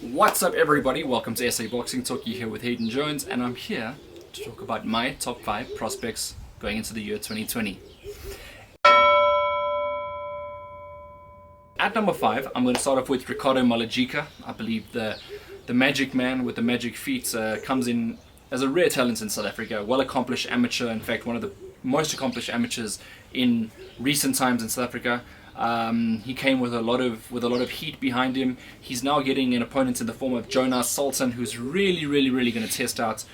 What's up everybody, welcome to SA Boxing Talk. You here with Hayden Jones, and I'm here to talk about my top 5 prospects going into the year 2020. At number 5, I'm going to start off with Ricardo Mallet. I believe the magic man with the magic feet comes in as a rare talent in South Africa, well-accomplished amateur, in fact one of the most accomplished amateurs in recent times in South Africa. He came with a lot of heat behind him. He's now getting an opponent in the form of Jonas Sultan, who's really going to test out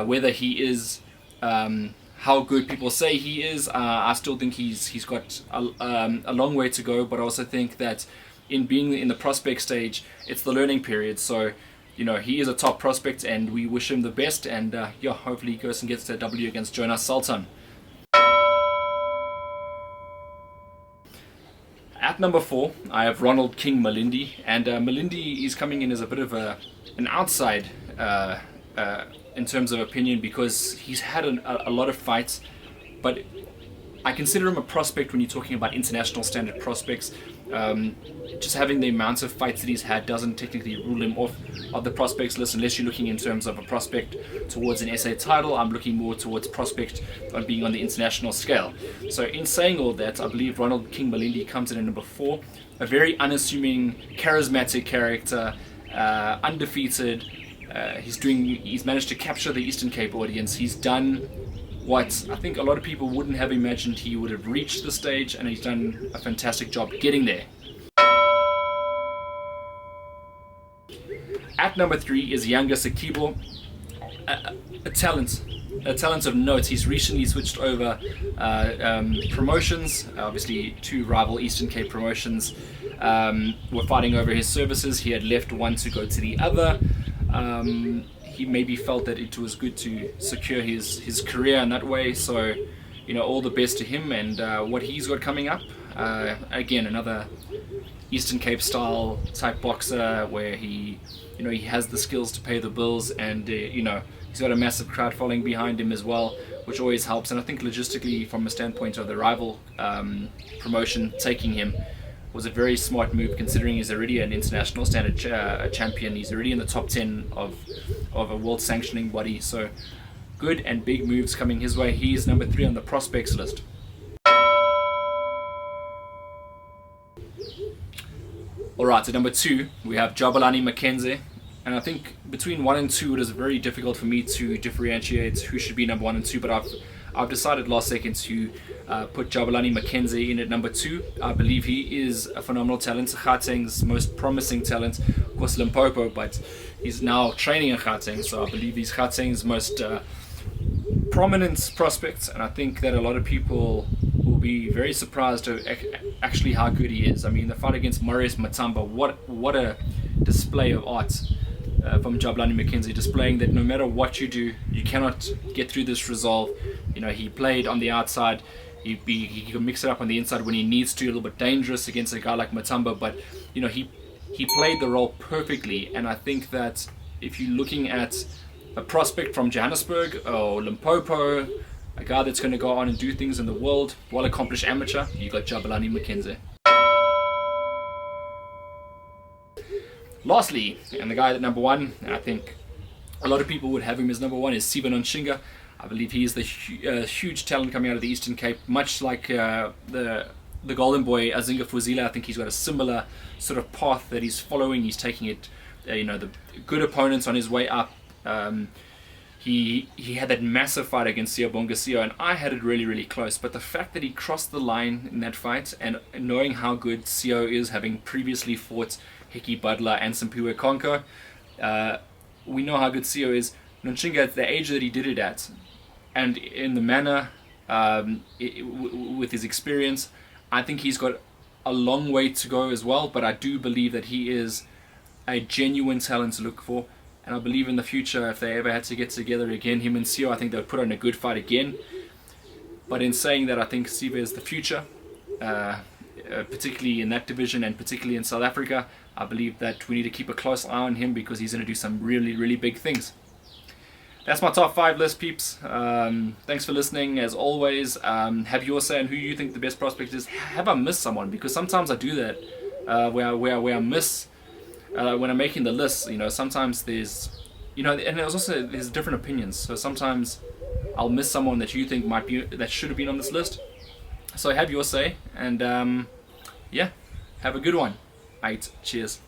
whether he is how good people say he is. I still think he's got a long way to go, but I also think that in being in the prospect stage, it's the learning period. So, you know, he is a top prospect, and we wish him the best. And hopefully he goes and gets that W against Jonas Sultan. At number 4, I have Ronald King Malindi, and Malindi is coming in as a bit of an outside in terms of opinion, because he's had a lot of fights, but I consider him a prospect when you're talking about international standard prospects. Just having the amount of fights that he's had doesn't technically rule him off of the prospects list, unless you're looking in terms of a prospect towards an SA title. I'm looking more towards prospect on being on the international scale. So in saying all that, I believe Ronald King Malindi comes in at number 4, a very unassuming, charismatic character, undefeated. He's managed to capture the Eastern Cape audience. He's done what I think a lot of people wouldn't have imagined he would have reached the stage, and he's done a fantastic job getting there. At number 3 is Ntshinga Sekibo, a talent of note. He's recently switched over promotions. Obviously, 2 rival Eastern Cape promotions were fighting over his services. He had left one to go to the other. He maybe felt that it was good to secure his career in that way. So, you know, all the best to him and what he's got coming up. Again, another Eastern Cape style type boxer where he has the skills to pay the bills, and he's got a massive crowd following behind him as well, which always helps. And I think logistically, from a standpoint of the rival promotion taking him, was a very smart move, considering he's already an international standard champion. He's already in the top 10 of a world sanctioning body. So good and big moves coming his way. He's number 3 on the prospects list. Alright, at number 2 we have Jabulani McKenzie, and I think between 1 and 2 it is very difficult for me to differentiate who should be number 1 and 2, but I've decided last second to put Jabulani McKenzie in at number 2. I believe he is a phenomenal talent, Gauteng's most promising talent, of course Limpopo, but he's now training in Gauteng, so I believe he's Gauteng's most prominent prospect, and I think that a lot of people will be very surprised at actually how good he is. I mean, the fight against Maurice Matamba, what a display of art from Jabulani McKenzie, displaying that no matter what you do, you cannot get through this resolve. You know, he played on the outside, he can mix it up on the inside when he needs to, a little bit dangerous against a guy like Matamba, but he played the role perfectly. And I think that if you're looking at a prospect from Johannesburg or Limpopo, a guy that's going to go on and do things in the world, well-accomplished amateur, you got Jabulani McKenzie. Lastly, and the guy at number 1, and I think a lot of people would have him as number 1, is Ntshinga. I believe he is the huge talent coming out of the Eastern Cape, much like the golden boy Azinga Fuzila. I think he's got a similar sort of path that he's following. He's taking it, the good opponents on his way up. He had that massive fight against Siyabonga Sio, and I had it really close. But the fact that he crossed the line in that fight, and knowing how good Sio is, having previously fought Hickey Butler and Simpiwe Konko, we know how good Sio is. Ntshinga, at the age that he did it at, and in the manner, with his experience, I think he's got a long way to go as well. But I do believe that he is a genuine talent to look for. And I believe in the future, if they ever had to get together again, him and Sio, I think they would put on a good fight again. But in saying that, I think Siva is the future, particularly in that division and particularly in South Africa. I believe that we need to keep a close eye on him, because he's going to do some really big things. That's my top 5 list, peeps. Thanks for listening, as always. Have your say on who you think the best prospect is. Have I missed someone? Because sometimes I do that, where I miss when I'm making the list, sometimes there's, and there's different opinions. So sometimes I'll miss someone that you think that should have been on this list. So have your say, and yeah, have a good one, mate. Cheers.